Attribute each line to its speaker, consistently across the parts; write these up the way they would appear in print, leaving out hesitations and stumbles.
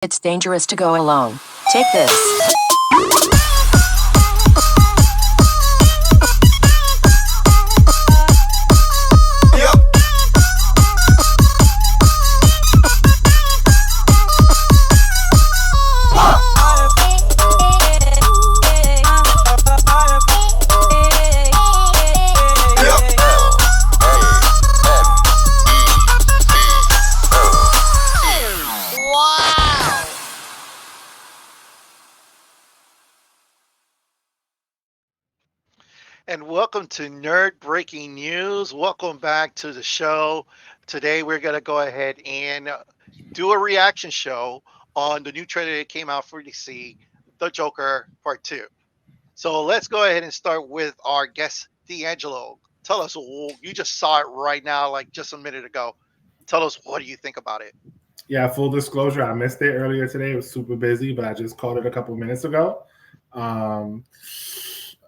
Speaker 1: It's dangerous to go alone. Take this.
Speaker 2: And welcome to Nerd Breaking News. Welcome back to the show. Today we're going to go ahead and do a reaction show on the new trailer that came out for DC, The Joker Part 2. So let's go ahead and start with our guest, D'Angelo. Tell us, you just saw it right now, like just a minute ago. Tell us, what do you think about it?
Speaker 3: Yeah, full disclosure, I missed it earlier today. It was super busy, but I just called it a couple minutes ago. Um,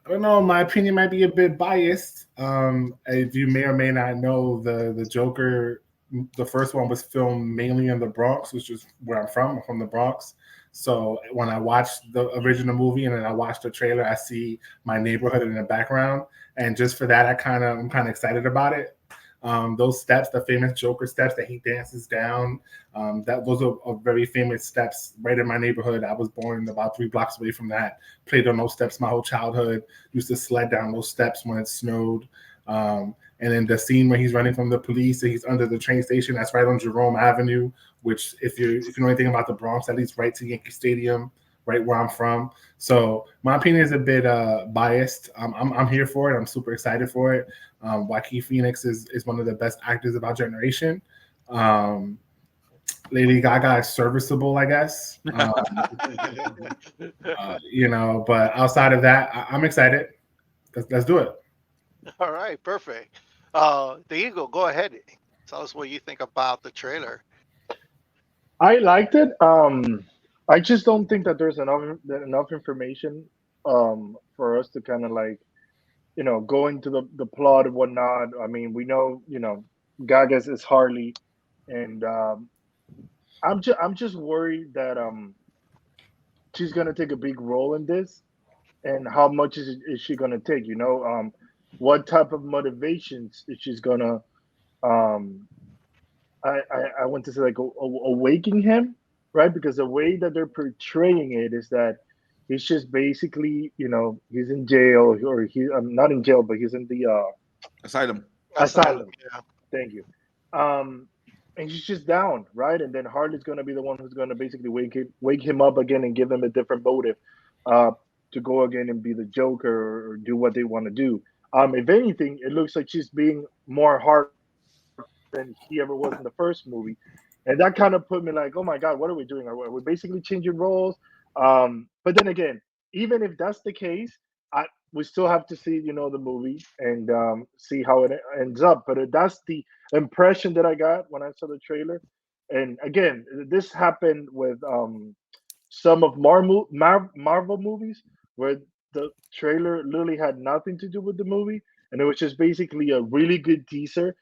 Speaker 3: I don't know. My opinion might be a bit biased. As you may or may not know, the Joker, the first one was filmed mainly in the Bronx, which is where I'm from. I'm from the Bronx. So when I watched the original movie and then I watched the trailer, I see my neighborhood in the background, and just for that, I'm kind of excited about it. Those steps, the famous Joker steps that he dances down, that those are very famous steps right in my neighborhood. I was born about 3 blocks away from that. Played on those steps my whole childhood. Used to sled down those steps when it snowed. And then the scene where he's running from the police and he's under the train station, that's right on Jerome Avenue, which if you know anything about the Bronx, that leads right to Yankee Stadium, right where I'm from. So my opinion is a bit biased. I'm here for it. I'm super excited for it. Joaquin Phoenix is one of the best actors of our generation. Um, Lady Gaga is serviceable, I guess. But outside of that, I'm excited. Let's do it.
Speaker 2: All right, perfect. There you go. Go ahead. Tell us what you think about the trailer.
Speaker 4: I liked it. I just don't think that there's enough information for us to kind of like go into the plot and whatnot. I mean, we know Gaga's is Harley, and I'm just worried that she's gonna take a big role in this, and how much is she gonna take? What type of motivations is she's gonna um I want to say like awaken him, right? Because the way that they're portraying it is that he's just basically, he's in jail, or not in jail, but he's in the
Speaker 5: Asylum.
Speaker 2: Asylum.
Speaker 4: asylum.
Speaker 2: Yeah.
Speaker 4: Thank you. Um, and he's just down, right? And then Harley's gonna be the one who's gonna basically wake him up again and give him a different motive, uh, to go again and be the Joker, or do what they want to do. If anything, it looks like she's being more hard than he ever was in the first movie, and that kind of put me like, oh my god, what are we doing? Are we basically changing roles? But then again, even if that's the case, we still have to see the movie and see how it ends up. But that's the impression that I got when I saw the trailer. And again, this happened with some of Marvel movies where the trailer literally had nothing to do with the movie, and it was just basically a really good teaser.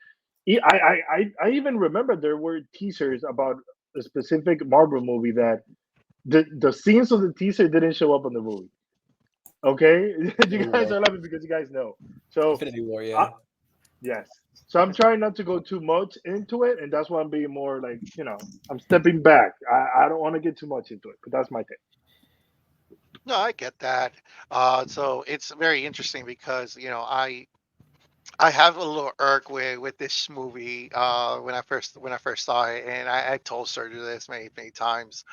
Speaker 4: I even remember there were teasers about a specific Marvel movie that the scenes of the teaser didn't show up on the movie. Okay, you
Speaker 6: Infinity
Speaker 4: guys
Speaker 6: War.
Speaker 4: are laughing because you guys know. So
Speaker 6: Infinity War,
Speaker 4: I,
Speaker 6: yeah.
Speaker 4: yes, so I'm trying not to go too much into it, and that's why I'm being more like I'm stepping back. I don't want to get too much into it, but that's my thing.
Speaker 2: No, I get that. So it's very interesting because I have a little irk with this movie when I first saw it, and I told Sergio this many times.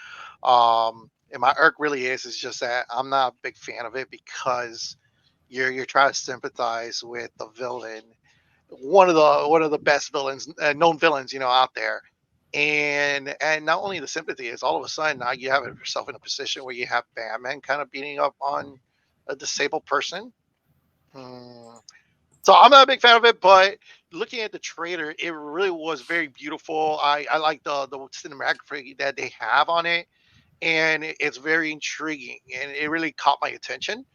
Speaker 2: And my irk really is just that I'm not a big fan of it because you're trying to sympathize with the villain, one of the best villains, known villains, out there. And not only the sympathy is all of a sudden now you have yourself in a position where you have Batman kind of beating up on a disabled person. Hmm. So I'm not a big fan of it, but looking at the trailer, it really was very beautiful. I like the cinematography that they have on it, and it's very intriguing, and it really caught my attention.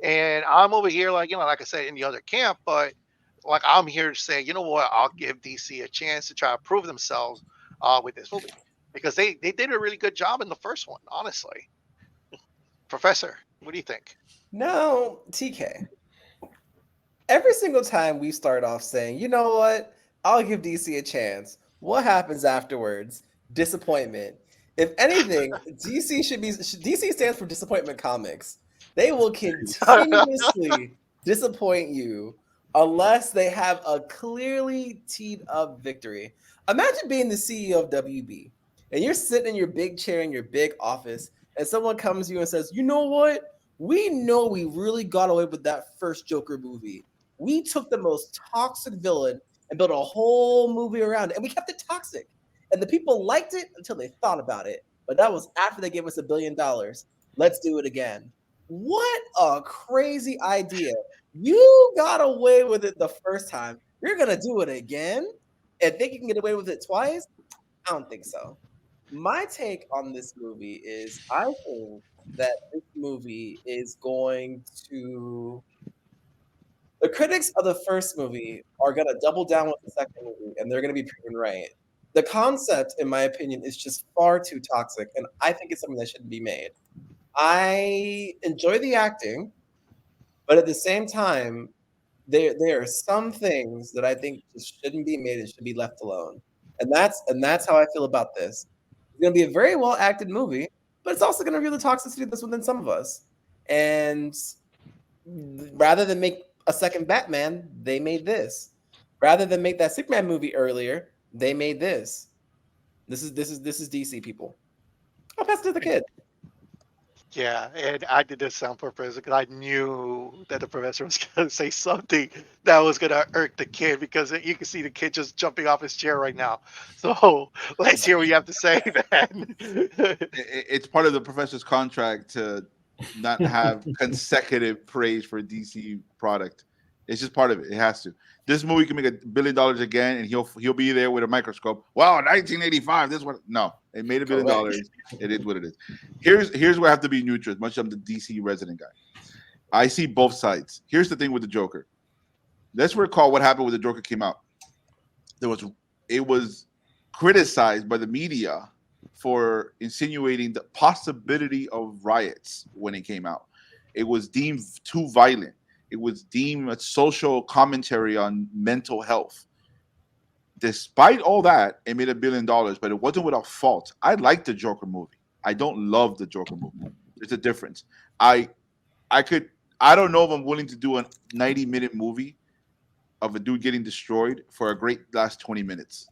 Speaker 2: And I'm over here, like like I said, in the other camp, but like I'm here to say, you know what? I'll give DC a chance to try to prove themselves with this movie. because they did a really good job in the first one, honestly. Professor, what do you think?
Speaker 5: Now, TK, every single time we start off saying, you know what, I'll give DC a chance, what happens afterwards? Disappointment. If anything, DC stands for Disappointment Comics. They will continuously disappoint you unless they have a clearly teed up victory. Imagine being the CEO of WB and you're sitting in your big chair in your big office and someone comes to you and says, you know what? We know we really got away with that first Joker movie. We took the most toxic villain and built a whole movie around it, and we kept it toxic. And the people liked it until they thought about it. But that was after they gave us $1 billion. Let's do it again. What a crazy idea. You got away with it the first time. You're going to do it again and think you can get away with it twice? I don't think so. My take on this movie is I think that this movie is going to. The critics of the first movie are going to double down with the second movie, and they're going to be proven right. The concept, in my opinion, is just far too toxic, and I think it's something that shouldn't be made. I enjoy the acting, but at the same time, there are some things that I think just shouldn't be made and should be left alone. And that's how I feel about this. It's going to be a very well acted movie, but it's also going to reveal the toxicity that's within some of us. And rather than make a second Batman, they made this. Rather than make that Superman movie earlier, they made this. This is DC, people. I'll pass it to the kid.
Speaker 2: Yeah, and I did this on purpose because I knew that the professor was going to say something that was going to irk the kid because you can see the kid just jumping off his chair right now. So let's hear what you have to say, man.
Speaker 6: It's part of the professor's contract to not have consecutive praise for a DC product. It's just part of it. It has to. This movie can make $1 billion again, and he'll be there with a microscope. Wow, 1985. This one, no, it made $1 billion. It is what it is. Here's where I have to be neutral. As much as I'm the DC resident guy, I see both sides. Here's the thing with the Joker. Let's recall what happened when the Joker came out. It was criticized by the media for insinuating the possibility of riots when it came out. It was deemed too violent. It was deemed a social commentary on mental health. Despite all that, it made $1 billion, but it wasn't without fault. I like the Joker movie. I don't love the Joker movie. There's a difference. I don't know if I'm willing to do a 90-minute movie of a dude getting destroyed for a great last 20 minutes.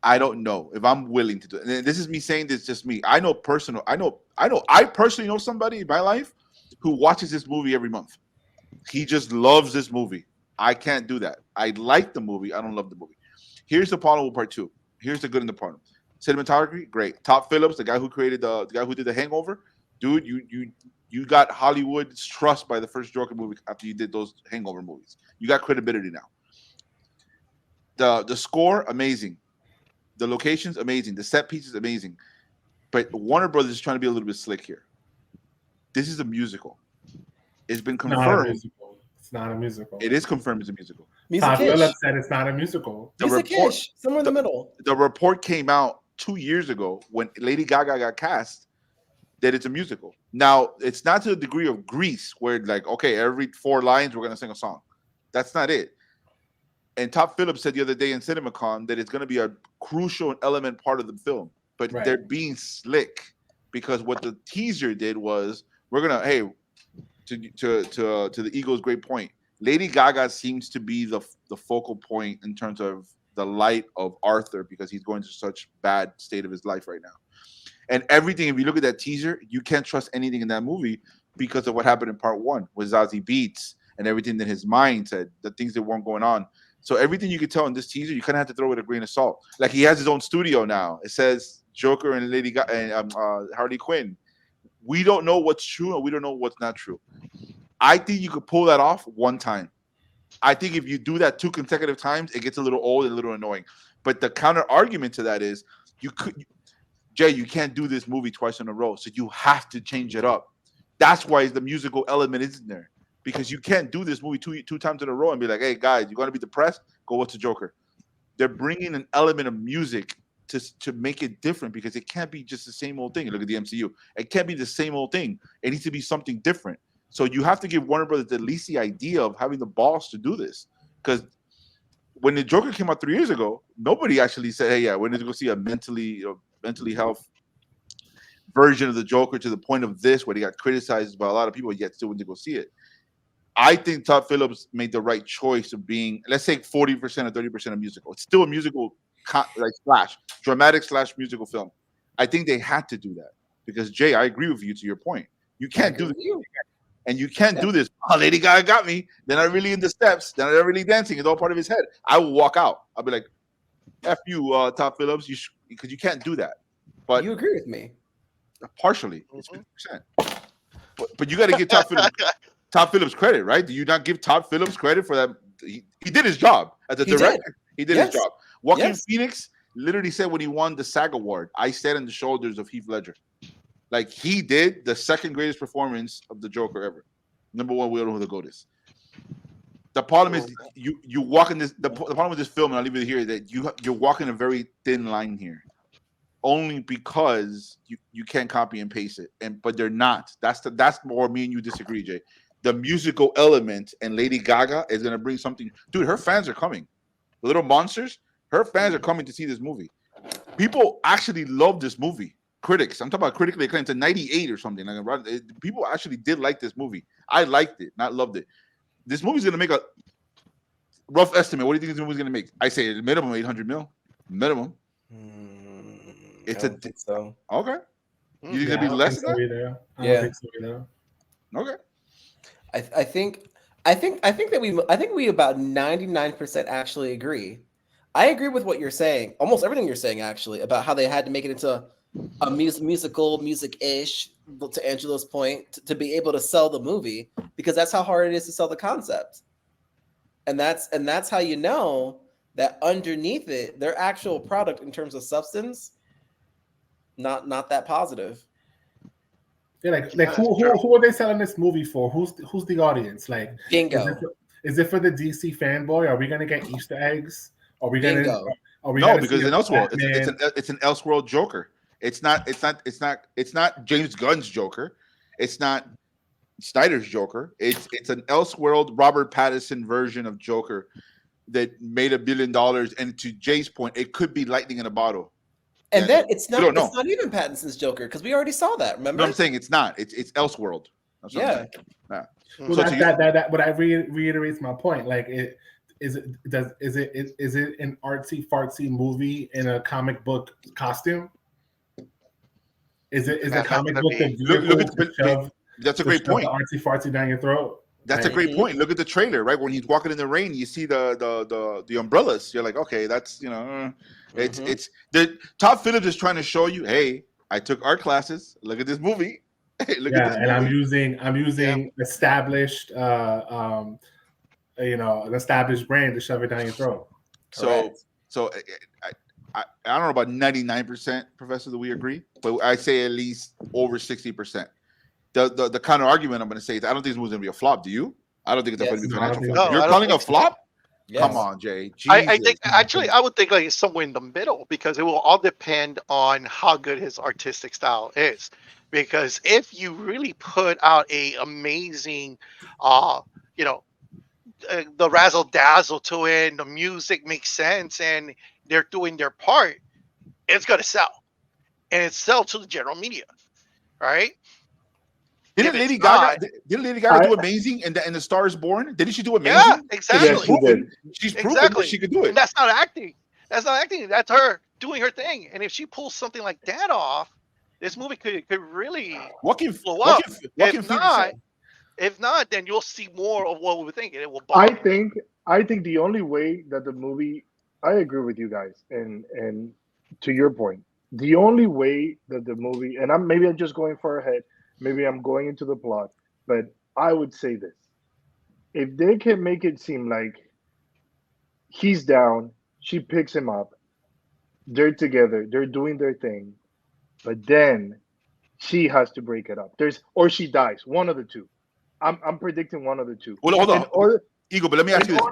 Speaker 6: I don't know if I'm willing to do it. And this is me saying this, just me. I personally know somebody in my life who watches this movie every month. He just loves this movie. I can't do that. I like the movie. I don't love the movie. Here's the problem with part two. Here's the good and the problem. Cinematography, great. Todd Phillips, the guy who created the guy who did The Hangover, dude, you got Hollywood's trust by the first Joker movie after you did those Hangover movies. You got credibility now. The score, amazing. The locations, amazing. The set pieces, amazing. But Warner Brothers is trying to be a little bit slick here. This is a musical. It's been confirmed.
Speaker 3: It's not a musical.
Speaker 6: It is confirmed as a musical.
Speaker 3: Todd Phillips said it's not a musical.
Speaker 5: Music-ish, somewhere in the middle.
Speaker 6: The report came out 2 years ago when Lady Gaga got cast that it's a musical. Now, it's not to the degree of Grease where like, okay, every 4 lines we're going to sing a song. That's not it. And Todd Phillips said the other day in CinemaCon that it's going to be a crucial element part of the film. But they're being slick because what the teaser did was we're going to, hey, to the Eagles' great point, Lady Gaga seems to be the focal point in terms of the light of Arthur because he's going through such bad state of his life right now. And everything, if you look at that teaser, you can't trust anything in that movie because of what happened in part 1 with Zazie Beetz and everything that his mind said, the things that weren't going on. So everything you could tell in this teaser, you kind of have to throw it a grain of salt. Like he has his own studio now. It says Joker and Lady Gaga and Harley Quinn. We don't know what's true and we don't know what's not true. I think you could pull that off one time. I think if you do that 2 consecutive times, it gets a little old and a little annoying. But the counter argument to that is you can't do this movie twice in a row. So you have to change it up. That's why the musical element isn't there. Because you can't do this movie two times in a row and be like, hey, guys, you want to be depressed? Go watch the Joker. They're bringing an element of music to make it different because it can't be just the same old thing. Look at the MCU. It can't be the same old thing. It needs to be something different. So you have to give Warner Brothers at least the idea of having the balls to do this. Because when the Joker came out 3 years ago, nobody actually said, "Hey, yeah, we're going to go see a mentally health version of the Joker," to the point of this, where they got criticized by a lot of people, yet still went to go see it. I think Todd Phillips made the right choice of being, let's say, 40% or 30% of musical. It's still a musical, like dramatic / musical film. I think they had to do that because, Jay, I agree with you to your point. You can't do this. And you can't do this. Oh, Lady Gaga got me. They're not really in the steps. They're not really dancing. It's all part of his head. I will walk out. I'll be like, F you, Todd Phillips, because you can't do that. But
Speaker 5: you agree with me?
Speaker 6: Partially. It's 50%. But you got to give Todd Phillips credit, right? Do you not give Todd Phillips credit for that? He did his job as a director. He did his job. Joaquin Phoenix literally said when he won the SAG Award, "I stand on the shoulders of Heath Ledger." Like, he did the second greatest performance of the Joker ever. Number one, we don't know who the GOAT is. The problem is you walk in this. The problem with this film, and I'll leave it here, that you're walking a very thin line here, only because you can't copy and paste it, but they're not. That's more me and you disagree, Jay. The musical element and Lady Gaga is gonna bring something. Dude, her fans are coming. The Little Monsters, her fans are coming to see this movie. People actually love this movie. Critics, I'm talking about critically acclaimed, to 98 or something. Like, people actually did like this movie. I liked it, not loved it. This movie's gonna make a rough estimate. What do you think this movie's gonna make? I say minimum 800 mil. Minimum.
Speaker 5: I don't think so.
Speaker 6: Okay. You think it'll be less than that?
Speaker 5: Yeah.
Speaker 6: Okay.
Speaker 5: I think that we about 99% actually agree. I agree with what you're saying, almost everything you're saying actually, about how they had to make it into a music-ish, to Angelo's point, to be able to sell the movie, because that's how hard it is to sell the concept. And that's how you know that underneath it, their actual product in terms of substance, not that positive.
Speaker 3: Yeah, like who are they selling this movie for? Who's the audience? Like,
Speaker 5: Bingo.
Speaker 3: Is it for the DC fanboy? Are we gonna get Easter eggs? Are we
Speaker 5: Bingo.
Speaker 3: gonna? Are we
Speaker 6: No, because in Elseworld, it's an Elseworld Joker. It's not James Gunn's Joker. It's not Snyder's Joker. It's an Elseworld Robert Pattinson version of Joker that made $1 billion. And to Jay's point, it could be lightning in a bottle.
Speaker 5: And then it's not even Pattinson's Joker, because we already saw that. Remember?
Speaker 6: No, I'm saying it's not. It's Elseworld. That's what I'm saying. Yeah.
Speaker 3: Well, that but I reiterates my point. Like, is it an artsy fartsy movie in a comic book costume? Is a comic book
Speaker 6: that's a great point.
Speaker 3: The artsy fartsy down your throat.
Speaker 6: That's a great point. Look at the trailer, right? When he's walking in the rain, you see the umbrellas. You're like, okay, that's it's Todd Phillips is trying to show you, hey, I took art classes. Look at this movie. Look at this movie.
Speaker 3: And I'm using established an established brand to shove it down your throat.
Speaker 6: So I don't know about 99%, Professor, that we agree, but I say at least over 60%. The counter argument I'm going to say is I don't think this movie's going to be a flop. Do you? I don't think it's going to be a financial flop. You're calling a flop? Yes. Come on, Jay.
Speaker 2: I think actually I would think like it's somewhere in the middle, because it will all depend on how good his artistic style is. Because if you really put out a amazing, the razzle dazzle to it, and the music makes sense, and they're doing their part, it's gonna sell, and it's sell to the general media, right?
Speaker 6: Didn't Lady Gaga do amazing in the Star Is Born? Didn't she do amazing?
Speaker 2: Yeah, exactly.
Speaker 4: Yes, she did.
Speaker 6: She's proven that she could do it.
Speaker 2: And that's not acting. That's her doing her thing. And if she pulls something like that off, this movie could really blow up. If not, then you'll see more of what we were thinking. It will bomb.
Speaker 4: I think the only way that the movie, I agree with you guys, and to your point, the only way that the movie, and I'm just going far ahead, maybe I'm going into the plot, but I would say this: if they can make it seem like he's down, she picks him up, they're together, they're doing their thing, but then she has to break it up. Or she dies. One of the two. I'm predicting one of the two.
Speaker 6: Well, hold on, Eagle. But let me ask you this: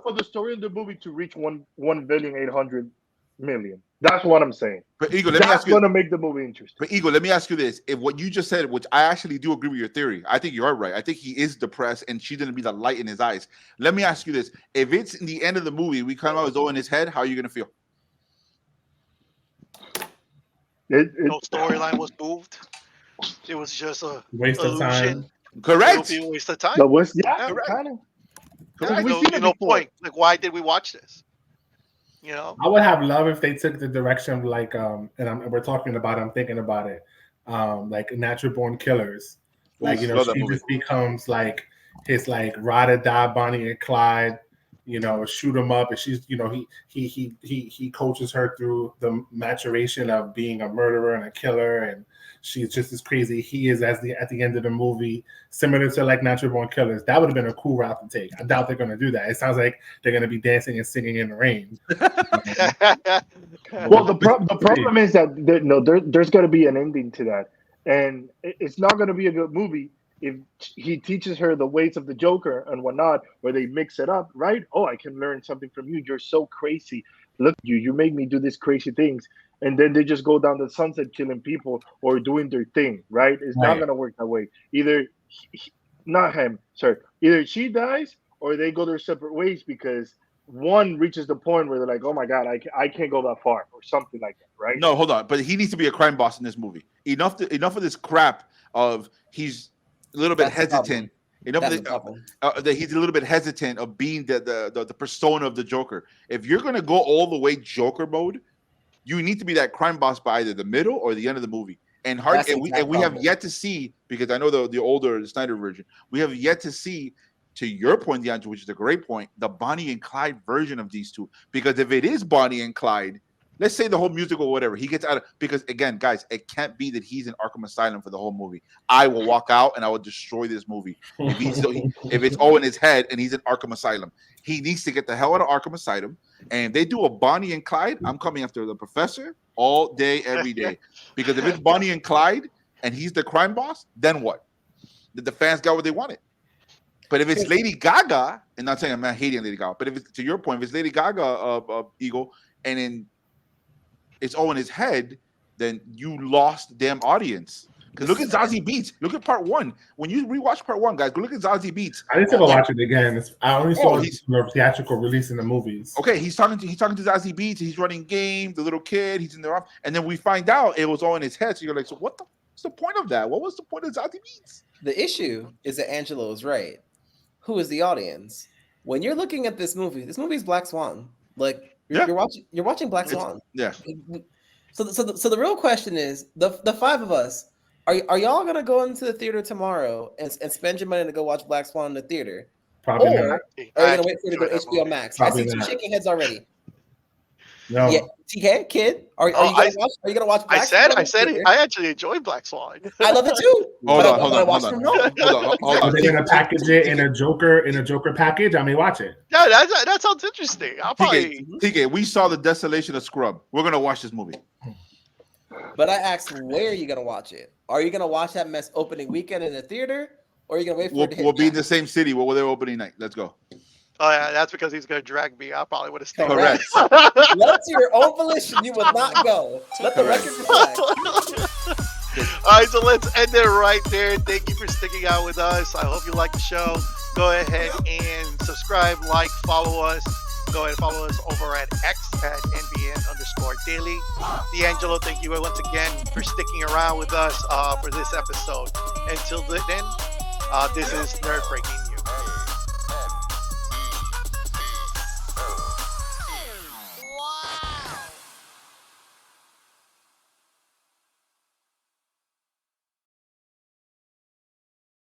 Speaker 4: for the story of the movie to reach 1,800,000,000, That's what I'm saying.
Speaker 6: But Eagle, let me
Speaker 4: That's
Speaker 6: ask you.
Speaker 4: going to make the movie interesting.
Speaker 6: But Eagle, let me ask you this: if what you just said, which I actually do agree with your theory, I think you are right. I think he is depressed, and she's gonna be the light in his eyes. Let me ask you this: if it's in the end of the movie, we come out with Zoe in his head, how are you gonna feel?
Speaker 2: No storyline was moved. It was just a
Speaker 3: Waste of
Speaker 2: illusion.
Speaker 3: time.
Speaker 6: Correct.
Speaker 2: It would be a waste of time.
Speaker 4: The West, yeah,
Speaker 6: Correct.
Speaker 4: kind of.
Speaker 2: Yeah,
Speaker 4: we've
Speaker 2: no,
Speaker 4: seen it
Speaker 2: no
Speaker 4: before.
Speaker 2: point. Like, why did we watch this? You know,
Speaker 3: I would have love if they took the direction of like we're talking about. I'm thinking about it, like Natural Born Killers. Like
Speaker 6: Oof, love that
Speaker 3: she
Speaker 6: movie.
Speaker 3: just becomes like his like ride or die Bonnie and Clyde. Shoot him up, and she's he coaches her through the maturation of being a murderer and a killer, and she's just as crazy he is at the end of the movie, similar to like Natural Born Killers. That would have been a cool route to take. I doubt they're going to do that. It sounds like they're going to be dancing and singing in the rain.
Speaker 4: Well, the problem is that there's going to be an ending to that, and it's not going to be a good movie if he teaches her the ways of the Joker and whatnot, where they mix it up, right? Oh, I can learn something from you. You're so crazy. Look, you make me do these crazy things, and then they just go down the sunset killing people or doing their thing, right? It's not
Speaker 3: Right.
Speaker 4: going to work that way. Either not him, sorry. Either she dies or they go their separate ways because one reaches the point where they're like, oh my God, I can't go that far or something like that, right?
Speaker 6: No, hold on. But he needs to be a crime boss in this movie. Enough of this crap of he's a little bit
Speaker 5: That's the
Speaker 6: hesitant. Enough
Speaker 5: That's
Speaker 6: of
Speaker 5: the
Speaker 6: this,
Speaker 5: problem.
Speaker 6: that he's a little bit hesitant of being the persona of the Joker. If you're gonna go all the way Joker mode, you need to be that crime boss by either the middle or the end of the movie. And
Speaker 5: That's the
Speaker 6: we
Speaker 5: exact
Speaker 6: have
Speaker 5: problem.
Speaker 6: yet to see, because I know the older Snyder version, we have yet to see, to your point, DeAndre, which is a great point, the Bonnie and Clyde version of these two. Because if it is Bonnie and Clyde, let's say the whole musical or whatever, he gets out of, because again, guys, it can't be that he's in Arkham Asylum for the whole movie. I will walk out and I will destroy this movie. If it's all in his head and he's in Arkham Asylum, he needs to get the hell out of Arkham Asylum. And if they do a Bonnie and Clyde, I'm coming after the professor all day, every day. Because if it's Bonnie and Clyde and he's the crime boss, then what? The fans got what they wanted. But if it's Lady Gaga, and not saying I'm not hating Lady Gaga, but if it's, to your point, if it's Lady Gaga Eagle, and then it's all in his head, then you lost the damn audience. Because look at Zazie Beetz. Look at part one. When you rewatch part one, guys, go look at Zazie Beetz.
Speaker 3: I need to go watch it again. I only saw
Speaker 6: he's-
Speaker 3: the theatrical release in the movies.
Speaker 6: Okay, he's talking to Zazie Beetz. He's running game. The little kid. He's in there, and then we find out it was all in his head. So you're like, so what's the point of that? What was the point of Zazie Beetz?
Speaker 5: The issue is that Angelo is right. Who is the audience? When you're looking at this movie is Black Swan. Like you're watching Black Swan.
Speaker 6: Yeah.
Speaker 5: So the real question is the five of us. Are y'all gonna go into the theater tomorrow and spend your money to go watch Black Swan in the theater?
Speaker 3: Probably
Speaker 5: Or
Speaker 3: not.
Speaker 5: are you gonna wait for it to go
Speaker 2: Enjoy that
Speaker 5: HBO
Speaker 2: movie.
Speaker 5: Max?
Speaker 3: Probably
Speaker 5: I see two
Speaker 3: not.
Speaker 5: shaking heads already.
Speaker 3: No.
Speaker 5: Yeah, TK kid, are you gonna watch?
Speaker 2: I
Speaker 5: Black Swan in
Speaker 2: said
Speaker 5: the theater?
Speaker 2: I actually enjoyed Black Swan.
Speaker 5: I love it too.
Speaker 6: Hold
Speaker 5: but
Speaker 6: on.
Speaker 5: I watch from home.
Speaker 6: Hold
Speaker 3: Are
Speaker 6: on.
Speaker 3: they gonna package it in a Joker package? I may watch it.
Speaker 2: Yeah, that sounds interesting. I'll probably.
Speaker 6: TK, we saw the desolation of Scrub. We're gonna watch this movie.
Speaker 5: But I asked, where are you gonna watch it? Are you gonna watch that mess opening weekend in the theater, or are you gonna wait for it to hit?
Speaker 6: We'll be in the
Speaker 5: Max?
Speaker 6: same city. We'll their opening night. Let's go.
Speaker 2: Oh yeah, that's because he's gonna drag me. I probably would have stayed.
Speaker 6: Correct.
Speaker 5: That's your own volition. You would not go. Let the
Speaker 6: Correct.
Speaker 5: record reflect.
Speaker 2: All right, so let's end it right there. Thank you for sticking out with us. I hope you like the show. Go ahead and subscribe, like, follow us. Go ahead and follow us over at X at NBN_daily. D'Angelo, thank you once again for sticking around with us for this episode. Until then, this is Nerd Breaking